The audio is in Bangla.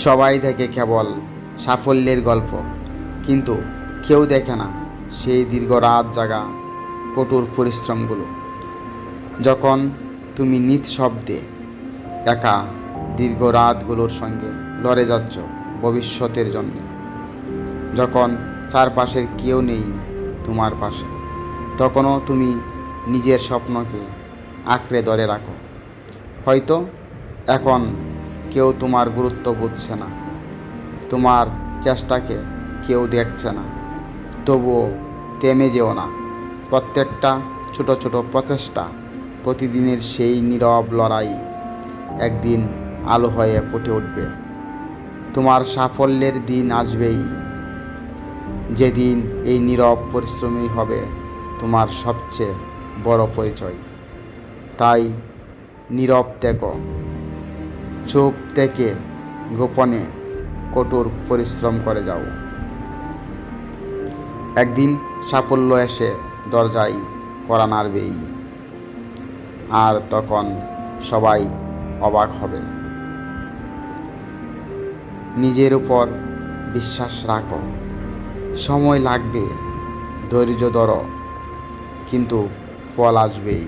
সবাই দেখে কেবল সাফল্যের গল্প, কিন্তু কেউ দেখে না সেই দীর্ঘ রাত জাগা কঠোর পরিশ্রমগুলো। যখন তুমি নিঃশব্দে একা দীর্ঘ রাতগুলোর সঙ্গে লড়ে যাচ্ছ ভবিষ্যতের জন্যে, যখন চারপাশের কেউ নেই তোমার পাশে, তখনও তুমি নিজের স্বপ্নকে আঁকড়ে ধরে রাখো। হয়তো এখন কেউ তোমার গুরুত্ব বুঝছে না, তোমার চেষ্টাকে কেউ দেখছে না, তবুও থেমে যেও না। প্রত্যেকটা ছোট ছোট প্রচেষ্টা, প্রতিদিনের সেই নীরব লড়াই একদিন আলো হয়ে ফুটে উঠবে। তোমার সাফল্যের দিন আসবেই, যেদিন এই নীরব পরিশ্রমই হবে তোমার সবচেয়ে বড় পরিচয়। তাই নীরব থেকো, চুপ থেকে গোপনে কঠোর পরিশ্রম করে যাও। একদিন সাফল্য এসে দরজায় কড়া নাড়বেই, আর তখন সবাই অবাক হবে। নিজের উপর বিশ্বাস রাখো, সময় লাগবে, ধৈর্য ধরো, কিন্তু ফল আসবেই।